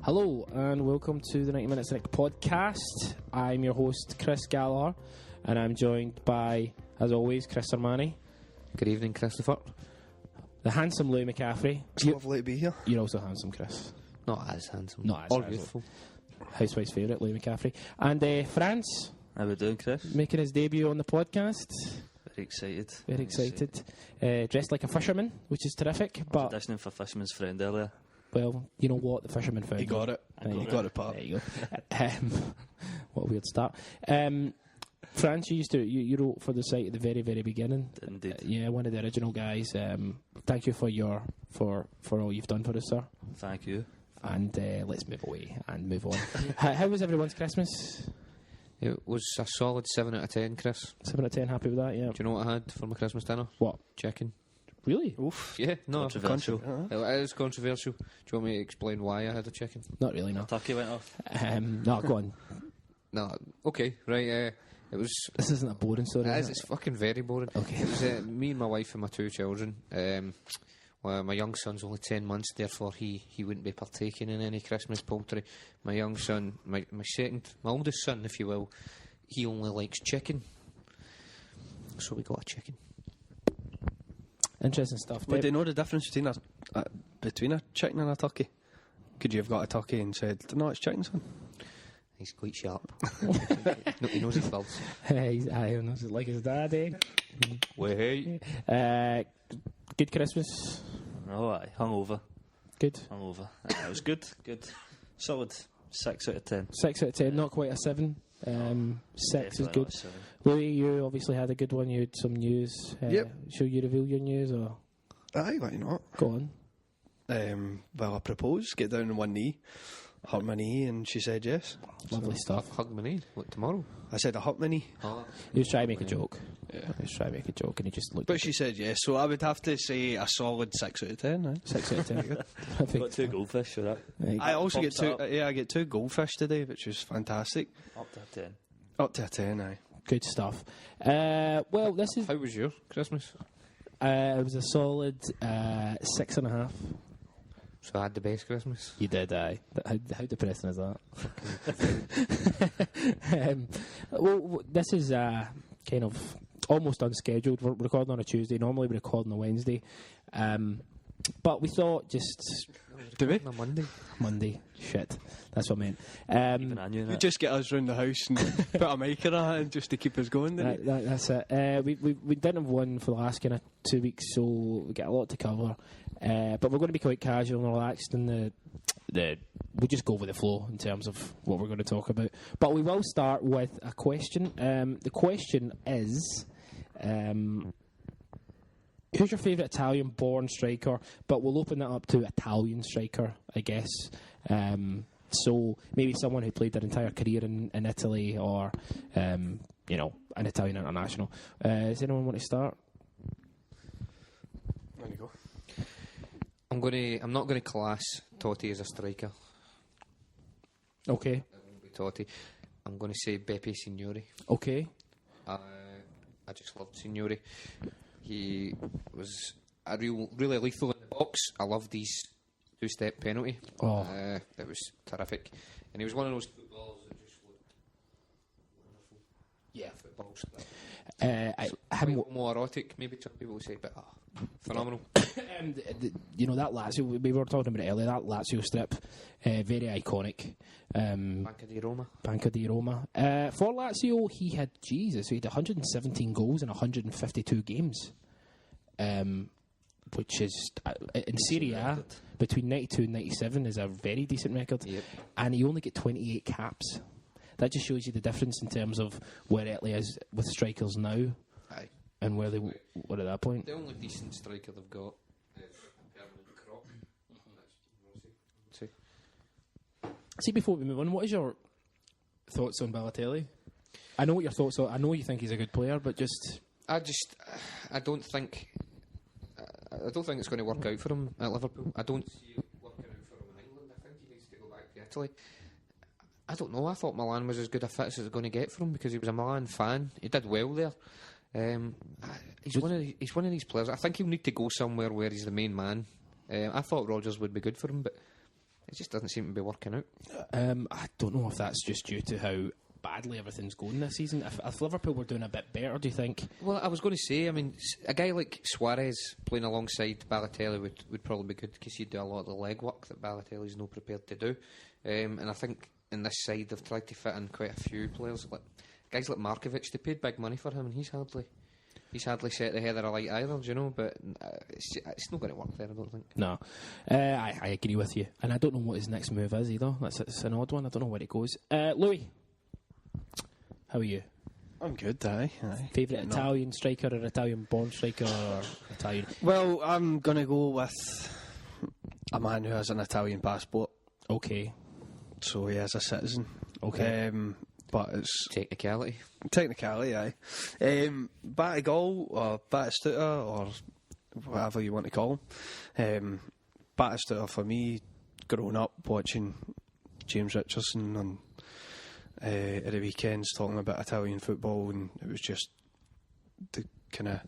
Hello and welcome to the 90 Minute Cynic podcast. I'm your host Chris Gallagher and I'm joined by, as always, Chris Sermanni. Good evening, Christopher. The handsome Louis McCaffrey. It's lovely to be here. You're also handsome, Chris. Not as handsome. Not as or handsome. beautiful. Housewife's favourite, Louis McCaffrey. And France. How we doing, Chris? Making his debut on the podcast. Very excited. Very excited. Dressed like a fisherman, which is terrific. But Auditioning for Fisherman's Friend earlier. well, you know what? The fisherman found You got it. You got it, Pat. There you go. What a weird start. France, you wrote for the site at the very, very beginning. Indeed. Yeah, one of the original guys. Thank you for all you've done for us, sir. Thank you. And let's move away and move on. How was everyone's Christmas? It was a solid 7 out of 10, Chris. 7 out of 10, happy with that, yeah. Do you know what I had for my Christmas dinner? What? Chicken. Really? Oof. Yeah, no. Controversial. It is controversial. Do you want me to explain why I had a chicken? Not really, no. Turkey went off. No, go on. No, okay, right. It was. This isn't a boring story, It is is. It's fucking very boring. Okay. It was me and my wife and my 2 children. Well, my young son's only 10 months, therefore he wouldn't be partaking in any Christmas poultry. My young son, my oldest son, if you will, he only likes chicken. So we got a chicken. Interesting stuff. But do you know the difference between a chicken and a turkey? Could you have got a turkey and said, no, it's chicken, son? He's quite sharp. No, he knows his balls. I knows it like his dad, eh? Wait. Good Christmas. Oh, aye. Hungover. Good. Hungover. It was good. Good. Solid 6 out of 10. 6 out of 10, not quite a 7. 6 is Definitely good. not a 7. Louis, you obviously had a good one. You had some news. Yep. Shall you reveal your news or Aye, why not? go on? Well, I proposed, get down on one knee, hurt my knee, and she said yes. Lovely stuff. Hug my knee. What, tomorrow? I said I hurt my knee, He was trying to make a joke. Yeah. He was trying to make a joke and he just looked. but she said yes, so I would have to say a solid 6 out of 10. Eh? 6 out of 10. Got Perfect. 2 goldfish for that. I also get Popped 2. up. I get 2 goldfish today, which was fantastic. Up to a 10. Up to a 10, aye. Good stuff. Well, this is. How was your Christmas? It was a solid 6.5. So I had the best Christmas. You did, aye. How depressing is that? Well, this is kind of almost unscheduled. We're recording on a Tuesday. Normally we record on a Wednesday. But we thought just... Do we? On a Monday. Shit. That's what I meant. Even I knew We that. just get us round the house and put a mic in our hand just to keep us going. Didn't we? That's it. We didn't have one for the last kind of 2 weeks, so we get a lot to cover. But we're going to be quite casual and relaxed, and we'll just go with the flow in terms of what we're going to talk about. But we will start with a question. The question is, who's your favourite Italian-born striker? But we'll open that up to Italian striker, I guess. So maybe someone who played their entire career in Italy, or an Italian international. Does anyone want to start? There you go. I'm not gonna class Totti as a striker. Okay. It won't be Totti. I'm gonna say Beppe Signori. Okay. I just loved Signori. He was really lethal in the box. I loved his 2-step penalty. Oh. It was terrific. And he was one of those footballers that just looked wonderful. Yeah. Footballs. Him, Homoerotic, maybe some people would say, but phenomenal. that Lazio, we were talking about it earlier, that Lazio strip, very iconic. Banca di Roma. Banca di Roma. For Lazio, he had 117 goals in 152 games. Which is, in Serie A, between 92 and 97 is a very decent record. Yep. And he only got 28 caps. That just shows you the difference in terms of where Italy is with strikers now. Aye. And where they were at that point. The only decent striker they've got is a permanent crop. That's Rossi. See, before we move on, what is your thoughts on Balotelli? I know what your thoughts are. I know you think he's a good player, but just... I don't think it's going to work out for him at Liverpool. I don't see it working out for him in England. I think he needs to go back to Italy. I don't know. I thought Milan was as good a fit as it was going to get for him because he was a Milan fan. He did well there. He's one of these players. I think he'll need to go somewhere where he's the main man. I thought Rodgers would be good for him, but it just doesn't seem to be working out. I don't know if that's just due to how badly everything's going this season. If Liverpool were doing a bit better, do you think? Well, I was going to say, I mean, a guy like Suarez playing alongside Balotelli would probably be good because he'd do a lot of the legwork that Balotelli's not prepared to do. And I think in this side they've tried to fit in quite a few players, like guys like Markovic. They paid big money for him, and he's hardly set the header alight either, do you know? But it's not going to work there, I don't think. No, I agree with you, and I don't know what his next move is either. It's an odd one. I don't know where it goes. Louis, how are you? I'm good, aye. Favourite Italian striker or Italian-born striker or Italian? Well, I'm going to go with a man who has an Italian passport. Okay. So he is a citizen. Okay. But it's Technicality, aye. Batagol or Batistuta or whatever you want to call him. Batistuta for me, growing up watching James Richardson on at the weekends talking about Italian football, and it was just the kind of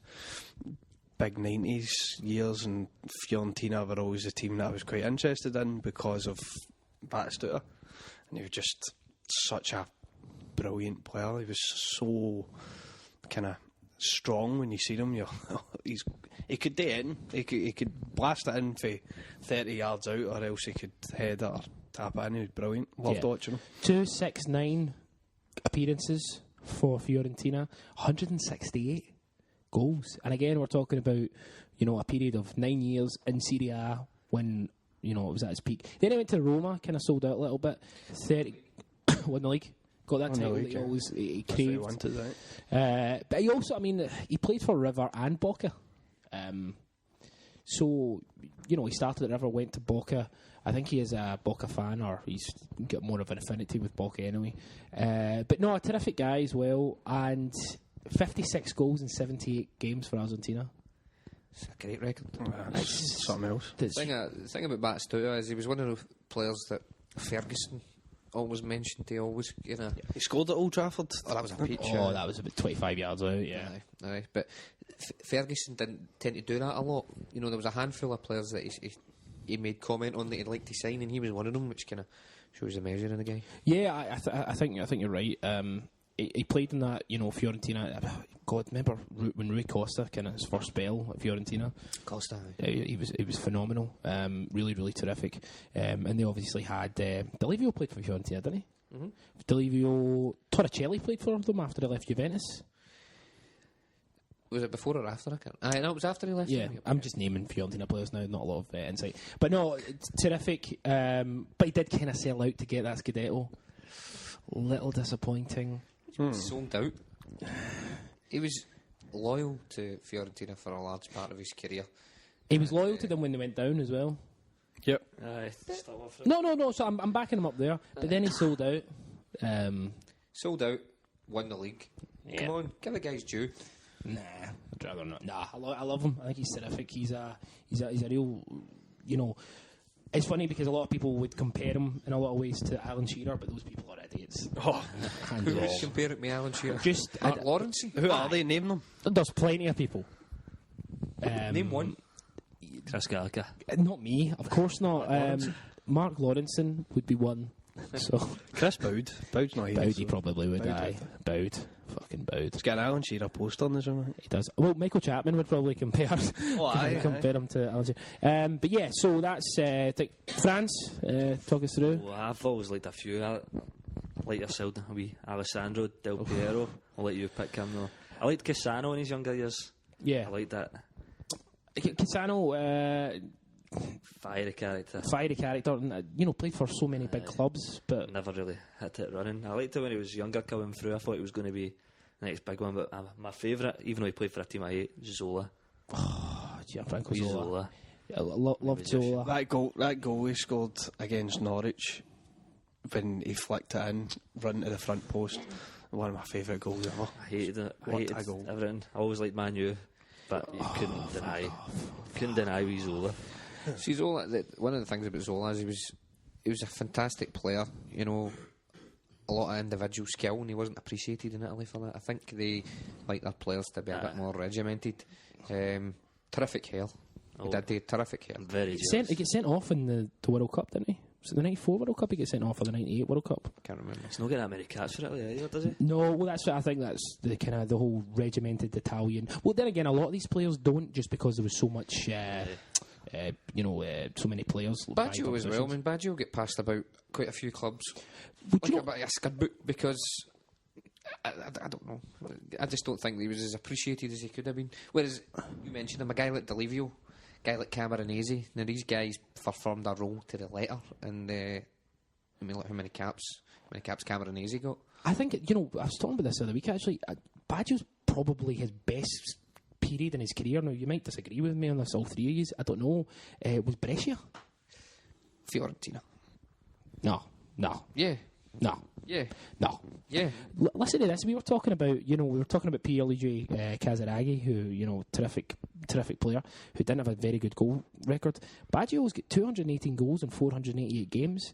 big 90s years, and Fiorentina were always a team that I was quite interested in because of Batistuta, and he was just such a brilliant player. He was so kind of strong when you see him. He could do it. He could blast it in for 30 yards out, or else he could head it or tap it in. He was brilliant. Loved watching him. 269 appearances for Fiorentina, 168 goals, and again we're talking about a period of 9 years in Serie A when it was at its peak. Then he went to Roma, kind of sold out a little bit. 30 won the league. Got that title that he always craved. Wanted, right? But he also, he played for River and Boca. So, he started at River, went to Boca. I think he is a Boca fan, or he's got more of an affinity with Boca anyway. But no, a terrific guy as well. And 56 goals in 78 games for Argentina. it's a great record. It's something else. The thing about Batistuta is he was one of the players that Ferguson always mentioned. He always, He scored at Old Trafford. Oh, that was a peach. Oh, that was about 25 yards out, yeah. Aye. But Ferguson didn't tend to do that a lot. There was a handful of players that he made comment on that he'd like to sign, and he was one of them, which kind of shows the measure in the guy. Yeah, I think you're right. He played in that, Fiorentina. God, remember when Rui Costa, kind of his first spell at Fiorentina? Costa. He was phenomenal. Really, really terrific. And they obviously had Delivio played for Fiorentina, didn't he? Mm-hmm. Delivio, Torricelli played for them after he left Juventus. Was it before or after? I can't. No, it was after he left. Yeah, I'm just naming Fiorentina players now, not a lot of insight. But no, it's terrific. But he did kind of sell out to get that Scudetto. Little disappointing. Sold out. He was loyal to Fiorentina for a large part of his career. He was loyal to them when they went down as well. Yep. Still love him. No. So I'm backing him up there. But then he sold out. Sold out. Won the league. Yeah. Come on, give the guys due. Nah, I'd rather not. Nah, I love him. I think he's terrific. He's a real, It's funny because a lot of people would compare him in a lot of ways to Alan Shearer, but those people are idiots. Who would compare it to Alan Shearer? Just Mark Lawrence. Who are they? Name them. There's plenty of people. Name one. Chris Gallagher. Not me, of course not. Mark Lawrenson would be one. So Chris Boud. Boud's not here. Boud, so. he probably would. Boud, Aye, Boud, fucking Boud. He's got an Alan Shearer poster on his room. He does. Well, Michael Chapman would probably compare compare him to Alan Shearer. But yeah, so that's France. Talk us through. Well, I've always liked a few. Like yourself, a wee Alessandro Del Piero. I'll let you pick him though. I liked Cassano in his younger years. Yeah, I liked that. Cassano, Fiery character. And, played for so many big clubs, but Never really hit it running. I liked it when he was younger coming through. I thought he was going to be the next big one, but my favourite, even though he played for a team I hate, Zola. Gianfranco Zola. Zola. Yeah, loved Zola. That goal he scored against Norwich when he flicked it in, run to the front post. One of my favourite goals ever. I hated it. I hated a goal. everything. I always liked Man U, but you couldn't deny wee Zola. See, Zola. One of the things about Zola is he was a fantastic player. A lot of individual skill, and he wasn't appreciated in Italy for that. I think they like their players to be a bit more regimented. Terrific hair. He did terrific hair. I'm very He jealous. gets sent off in the World Cup, didn't he? Was it the 94 World Cup he gets sent off, or the 98 World Cup? Can't remember. He's not getting that many caps for Italy either, does he? No, well, that's what I think. That's the kind of the whole regimented Italian. Well, then again, a lot of these players don't, just because there was so much, so many players. Baggio as well. I mean, Baggio get passed about quite a few clubs. Would Like a bit of a scud book because I don't know. I just don't think he was as appreciated as he could have been. Whereas you mentioned him, a guy like Delivio, a guy like Camoranesi. Now these guys performed their role to the letter, and I mean, look how many caps Camoranesi got. I think I was talking about this the other week actually. Baggio's probably his best period in his career. Now you might disagree with me on this, all three of you. I don't know. Was Brescia? Fiorentina. No. Yeah. No. Yeah. No. Yeah. Listen to this. We were talking about, Pierluigi Casaraghi, who, terrific player, who didn't have a very good goal record. Baggio's got 218 goals in 488 games,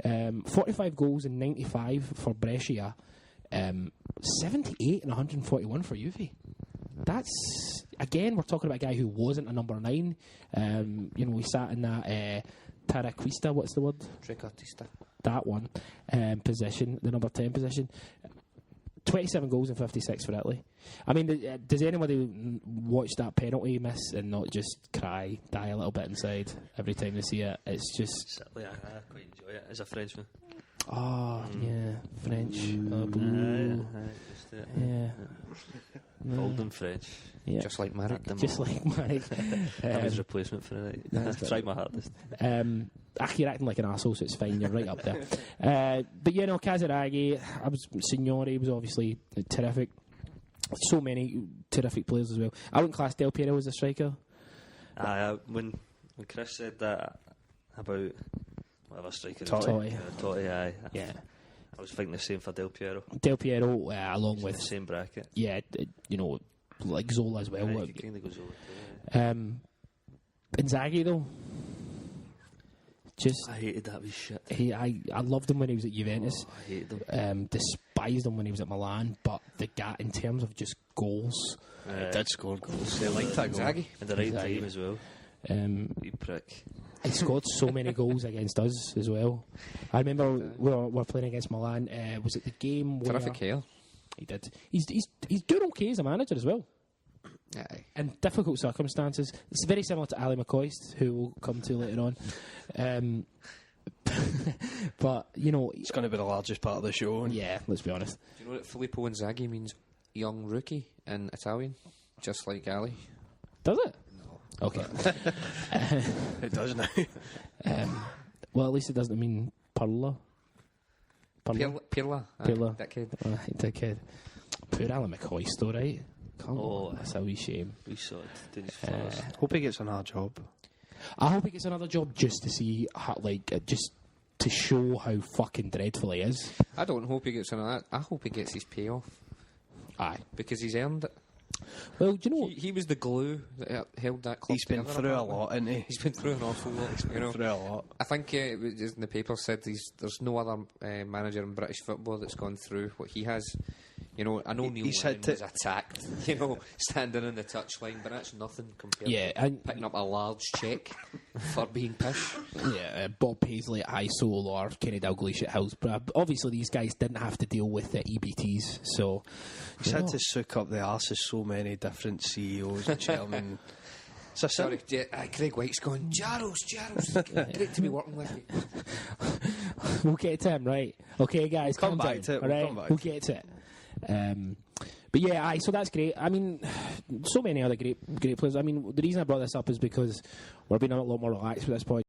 45 goals in 95 for Brescia, 78 and 141 for Juve. That's, again, we're talking about a guy who wasn't a number 9. We sat in that Taraquista, what's the word? Trequartista. That one position, the number 10 position. 27 goals and 56 for Italy. I mean, does anybody watch that penalty miss and not just die a little bit inside every time they see it? It's just... I quite enjoy it as a Frenchman. Oh, yeah, French. Yeah. Golden French. Yeah. Just like Marek. Just like Marek. I'm his replacement for the night. I tried my hardest. You're acting like an arsehole, so it's fine. You're right up there. But Casaraghi, Signori was obviously terrific. So many terrific players as well. I wouldn't class Del Piero as a striker. When Chris said that about whatever striker, Totti, aye. Yeah. I was thinking the same for Del Piero. Del Piero, along with the same bracket. Yeah, like Zola as well. Yeah, you kind of go Zola too, Inzaghi though, I hated that wee shit. I loved him when he was at Juventus. I hated him. Despised him when he was at Milan, but the gap in terms of just goals, He did score goals. He liked that goal. Zaggy. And the right time as well. Wee prick. He scored so many goals against us as well. I remember we were playing against Milan. Was it the game where Terrific hair. he did? He's doing okay as a manager as well. Aye. In difficult circumstances. It's very similar to Ali McCoist, who we'll come to later on. But, It's going to be the largest part of the show. yeah, let's be honest. Do you know that Filippo Inzaghi means young rookie in Italian? Just like Ali. Does it? No. Okay. It does now. Well, at least it doesn't mean Pirla. Pirla. Pirla. That kid. Dickhead. Poor Alan McCoist, though, right? Come Oh, on, that's a wee shame. We saw it. Did his flowers. Hope he gets another job. I hope he gets another job just to see, just to show how fucking dreadful he is. I don't hope he gets another. I hope he gets his payoff. Aye. Because he's earned it. Well, do you know He was the glue that held that club He's been together, through a apparently. lot, hasn't he? He's been through an awful lot. Through a lot. I think it was just in the paper said there's no other manager in British football that's gone through what he has. I know Neil he's Lennon had was attacked, standing on the touchline, but that's nothing compared Yeah, to and- picking up a large cheque for being pish. Yeah, Bob Paisley at ISOL or Kenny Dalglish at Hillsborough. Obviously, these guys didn't have to deal with the EBTs, so... He's had to soak up the arse of so many different CEOs and chairmen. It's a Sorry, Craig White's going, Jarros, great to be working with you. We'll get to him, right? Okay, guys, We'll come calm back down, to it, all we'll right? come back. We'll get to it. But yeah, aye, so that's great. I mean, so many other great players. I mean, the reason I brought this up is because we're being a lot more relaxed at this point.